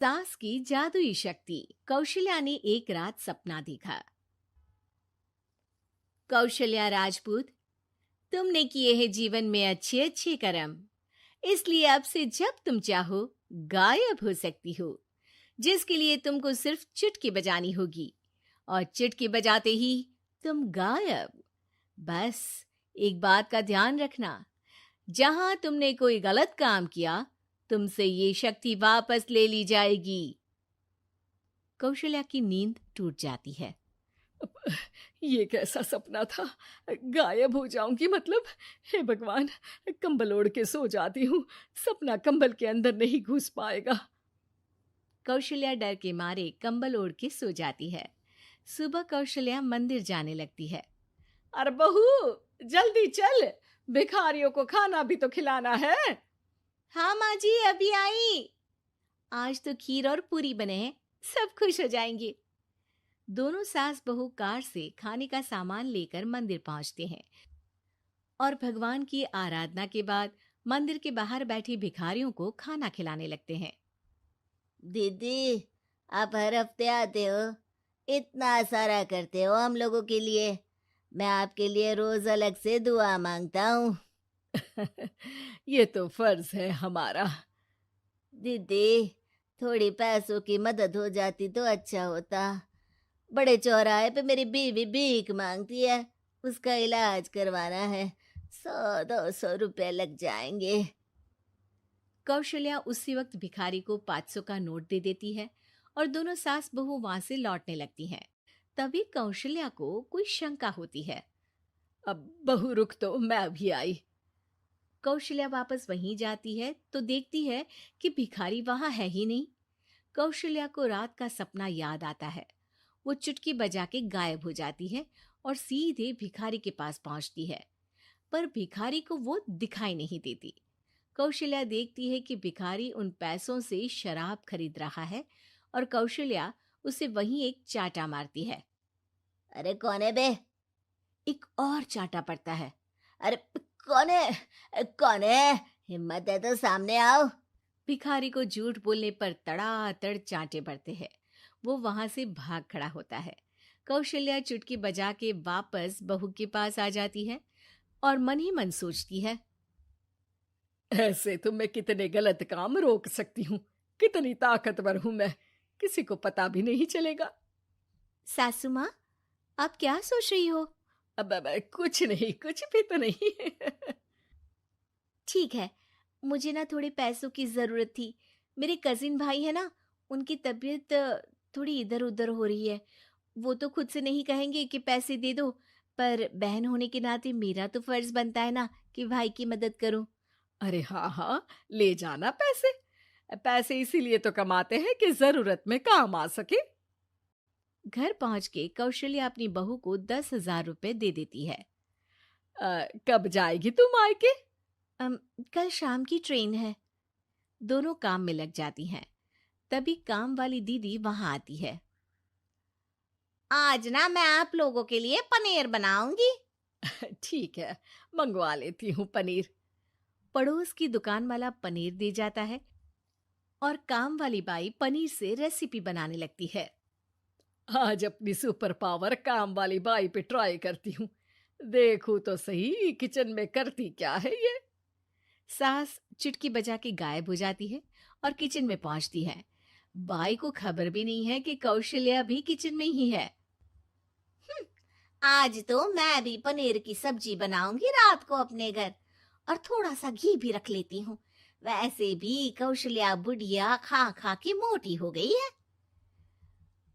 सास की जादुई शक्ति। कौशल्या ने एक रात सपना देखा। कौशल्या राजपूत, तुमने किए हैं जीवन में अच्छे अच्छे कर्म, इसलिए अब से जब तुम चाहो गायब हो सकती हो, जिसके लिए तुमको सिर्फ चुटकी बजानी होगी और चुटकी बजाते ही तुम गायब। बस एक बात का ध्यान रखना, जहां तुमने कोई गलत काम किया तुमसे ये शक्ति वापस ले ली जाएगी। कौशल्या की नींद टूट जाती है। ये कैसा सपना था? गायब हो जाऊंगी मतलब? हे भगवान, कंबल ओढ़ के सो जाती हूँ, सपना कंबल के अंदर नहीं घुस पाएगा। कौशल्या डर के मारे कंबल ओढ़ के सो जाती है। सुबह कौशल्या मंदिर जाने लगती है। अरे बहू, जल्दी चल, भिखारियों को खाना भी तो खिलाना है। हाँ माँ जी, अभी आई। आज तो खीर और पूरी बने हैं, सब खुश हो जाएंगे। दोनों सास बहू कार से खाने का सामान लेकर मंदिर पहुंचते हैं और भगवान की आराधना के बाद मंदिर के बाहर बैठे भिखारियों को खाना खिलाने लगते हैं। दीदी, आप हर हफ्ते आते हो, इतना सारा करते हो हम लोगों के लिए। मैं आपके लिए रोज अलग से दुआ मांगता हूँ। ये तो फर्ज है हमारा। दीदी, थोड़ी पैसों की मदद हो जाती तो अच्छा होता। बड़े चौराहे पे मेरी बीवी भीख मांगती है, उसका इलाज करवाना है, 100-200 रुपए लग जाएंगे। कौशल्या उसी वक्त भिखारी को 500 का नोट दे देती है और दोनों सास बहू वहां से लौटने लगती हैं। तभी कौशल्या को कोई शंका होती है। अब बहू रुक, तो मैं अभी आई। कौशल्या वापस वहीं जाती है तो देखती है कि भिखारी वहां है ही नहीं। कौशल्या को रात का सपना याद आता है। वो चुटकी बजा के गायब हो जाती है और सीधे भिखारी के पास पहुंचती है, पर भिखारी को वो दिखाई नहीं देती। कौशल्या देखती है कि भिखारी उन पैसों से शराब खरीद रहा है और कौशल्या उसे वहीं एक चाटा मारती है। अरे कौन है बे? एक और चाटा पड़ता है। अरे कौन है? कौन है? हिम्मत है तो सामने आओ। भिखारी को झूठ बोलने पर तड़ातड़ चांटे पड़ते हैं। वो वहां से भाग खड़ा होता है। कौशल्या चुटकी बजा के वापस बहू के पास आ जाती है और मन ही मन सोचती है, ऐसे तो मैं कितने गलत काम रोक सकती हूँ, कितनी ताकतवर हूँ मैं, किसी को पता भी नहीं चलेगा। सासू माँ, आप क्या सोच रही हो? अब कुछ नहीं, कुछ भी तो नहीं। ठीक है, मुझे ना थोड़े पैसों की जरूरत थी। मेरे कजिन भाई है ना, उनकी तबीयत थोड़ी इधर उधर हो रही है। वो तो खुद से नहीं कहेंगे कि पैसे दे दो, पर बहन होने के नाते मेरा तो फर्ज बनता है ना कि भाई की मदद करूं। अरे हाँ हाँ, ले जाना पैसे। पैसे इसीलिए तो कमाते हैं कि जरूरत में काम आ सके। घर पहुंच के कौशल्या अपनी बहू को 10,000 रुपए दे देती है। कब जाएगी तुम मायके? कल शाम की ट्रेन है। दोनों काम में लग जाती हैं। तभी काम वाली दीदी वहां आती है। आज ना मैं आप लोगों के लिए पनीर बनाऊंगी। ठीक है, मंगवा लेती हूँ पनीर। पड़ोस की दुकान वाला पनीर दे जाता है और काम वाली बाई पनीर से रेसिपी बनाने लगती है। आज अपनी सुपर पावर काम वाली बाई पे ट्राई करती हूँ, देखूं तो सही किचन में करती क्या है ये। सास चुटकी बजा के गायब हो जाती है और किचन में पहुंचती है। बाई को खबर भी नहीं है कि कौशल्या भी किचन में ही है। आज तो मैं भी पनीर की सब्जी बनाऊंगी रात को अपने घर, और थोड़ा सा घी भी रख लेती हूँ। वैसे भी कौशल्या बुढ़िया खा खा के मोटी हो गई है।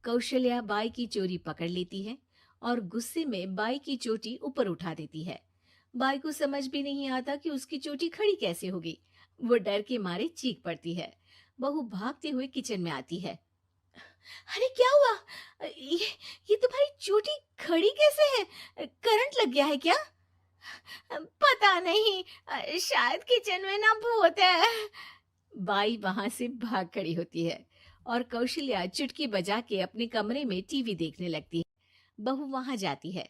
कौशल्या बाई की चोरी पकड़ लेती है और गुस्से में बाई की चोटी ऊपर उठा देती है। बाई को समझ भी नहीं आता कि उसकी चोटी खड़ी कैसे होगी। वो डर के मारे चीख पड़ती है। बहू भागते हुए किचन में आती है। अरे क्या हुआ? ये तुम्हारी चोटी खड़ी कैसे है? करंट लग गया है क्या? पता नहीं, शायद किचन में ना भूत है। बाई वहां से भाग खड़ी होती है और कौशल्या चुटकी बजा के अपने कमरे में टीवी देखने लगती है। बहू वहां जाती है।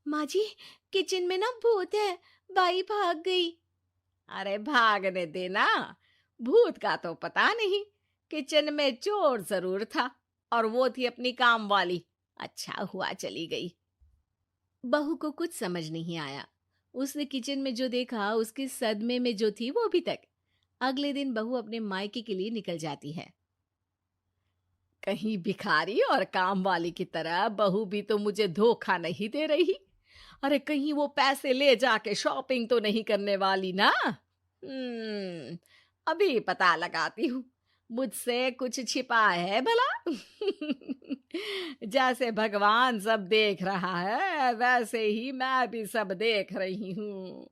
माँ जी, किचन में ना भूत है, बाई भाग गई। अरे भागने देना, भूत का तो पता नहीं, किचन में चोर जरूर था और वो थी अपनी काम वाली। अच्छा हुआ चली गई। बहू को कुछ समझ नहीं आया। उसने किचन में जो देखा उसके सदमे में जो थी वो अभी तक। अगले दिन बहू अपने मायके के लिए निकल जाती है। कहीं भिखारी और काम वाली की तरह बहू भी तो मुझे धोखा नहीं दे रही। अरे कहीं वो पैसे ले जाके शॉपिंग तो नहीं करने वाली ना। अभी पता लगाती हूँ। मुझसे कुछ छिपा है भला। जैसे भगवान सब देख रहा है वैसे ही मैं भी सब देख रही हूँ।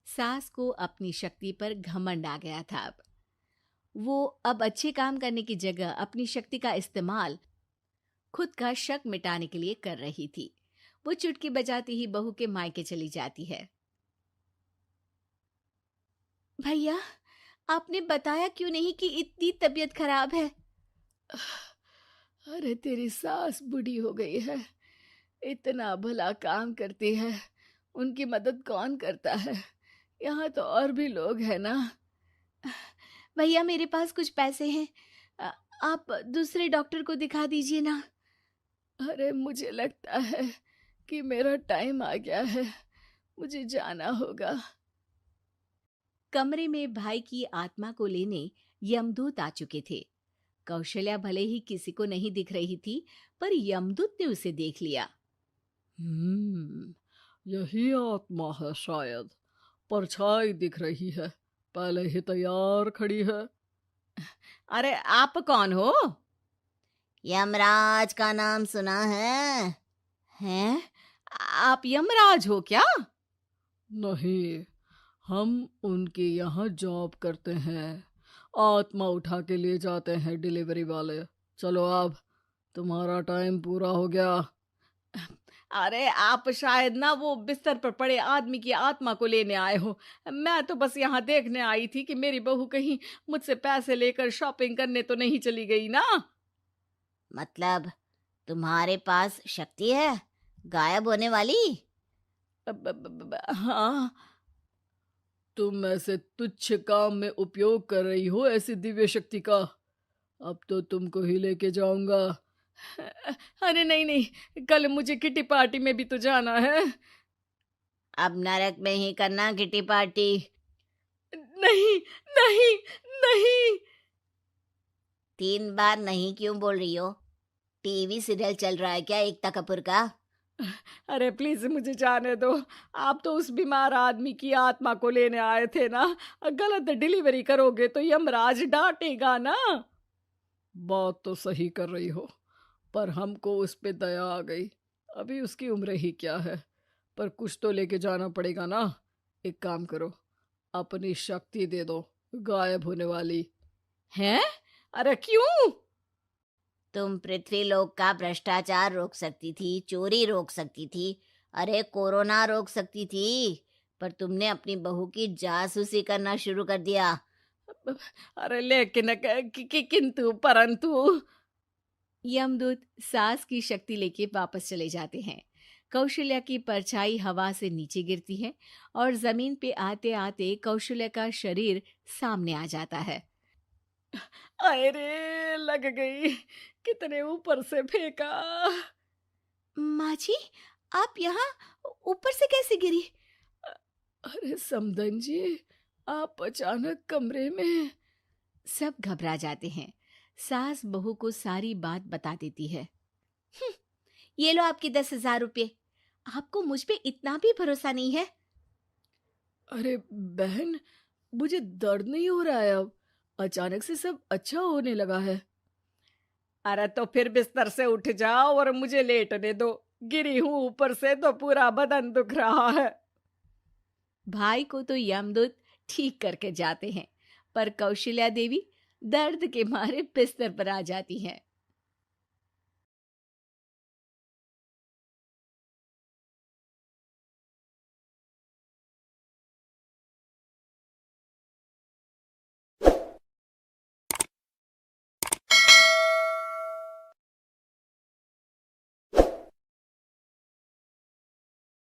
सास को अपनी शक्ति पर घमंड आ गया था। वो अब अच्छे काम करने की जगह अपनी शक्ति का इस्तेमाल खुद का शक मिटाने के लिए कर रही थी। वो चुटकी बजाती ही बहू के मायके चली जाती है। भैया, आपने बताया क्यों नहीं कि इतनी तबीयत खराब है? अरे तेरी सास बूढ़ी हो गई है, इतना भला काम करती है, उनकी मदद कौन करता है? यहाँ तो और भी लोग हैं ना। भैया, मेरे पास कुछ पैसे हैं, आप दूसरे डॉक्टर को दिखा दीजिए ना। अरे मुझे लगता है कि मेरा टाइम आ गया है, मुझे जाना होगा। कमरे में भाई की आत्मा को लेने यमदूत आ चुके थे। कौशल्या भले ही किसी को नहीं दिख रही थी, पर यमदूत ने उसे देख लिया। यही आत्मा है शायद, परछाई दिख रही है, पहले ही तैयार खड़ी है। अरे आप कौन हो? यमराज का नाम सुना है? हैं? आप यमराज हो क्या? नहीं, हम उनके यहाँ जॉब करते हैं, आत्मा उठा के ले जाते हैं डिलीवरी वाले। चलो अब तुम्हारा टाइम पूरा हो गया। अरे आप शायद ना वो बिस्तर पर पड़े आदमी की आत्मा को लेने आए हो। मैं तो बस यहाँ देखने आई थी कि मेरी बहू कहीं मुझसे पैसे लेकर शॉपिंग करने तो नहीं चली गई ना। मतलब तुम्हारे पास शक्ति है गायब होने वाली? हाँ। तुम ऐसे तुच्छ काम में उपयोग कर रही हो ऐसी दिव्य शक्ति का। अब तो तुमको ही लेके जाऊंगा। अरे नहीं नहीं, कल मुझे किटी पार्टी में भी तो जाना है। अब नरक में ही करना किटी पार्टी। नहीं नहीं नहीं। 3 बार नहीं क्यों बोल रही हो? टीवी सीरियल चल रहा है क्या एकता कपूर का? अरे प्लीज मुझे जाने दो। आप तो उस बीमार आदमी की आत्मा को लेने आए थे ना। गलत डिलीवरी करोगे तो यमराज डांटेगा ना। बात तो सही कर रही हो, पर हमको उस पे दया आ गई। अभी उसकी उम्र ही क्या है, पर कुछ तो लेके जाना पड़ेगा ना। एक काम करो, अपनी शक्ति दे दो, गायब होने वाली। हैं? अरे क्यों? तुम पृथ्वीलोक का भ्रष्टाचार रोक सकती थी, चोरी रोक सकती थी, अरे कोरोना रोक सकती थी, पर तुमने अपनी बहू की जासूसी करना शुरू कर दिया। अरे लेकिन किंतु परंतु। यमदूत सास की शक्ति लेके वापस चले जाते हैं। कौशल्या की परछाई हवा से नीचे गिरती है और जमीन पे आते आते कौशल्या का शरीर सामने आ जाता है। अरे लग गई, कितने ऊपर से फेंका। माँ जी, आप यहाँ ऊपर से कैसे गिरी? अरे समधन जी, आप अचानक कमरे में। सब घबरा जाते हैं। सास बहू को सारी बात बता देती है। ये लो आपके 10,000 रुपये। आपको मुझ पे इतना भी भरोसा नहीं है? अरे बहन, मुझे दर्द नहीं हो रहा है, अब अचानक से सब अच्छा होने लगा है। अरे तो फिर बिस्तर से उठ जाओ और मुझे लेटने दो। गिरी हूं ऊपर से तो पूरा बदन दुख रहा है। भाई को तो यमदूत ठीक करके जाते हैं, पर कौशल्या देवी दर्द के मारे बिस्तर पर आ जाती हैं।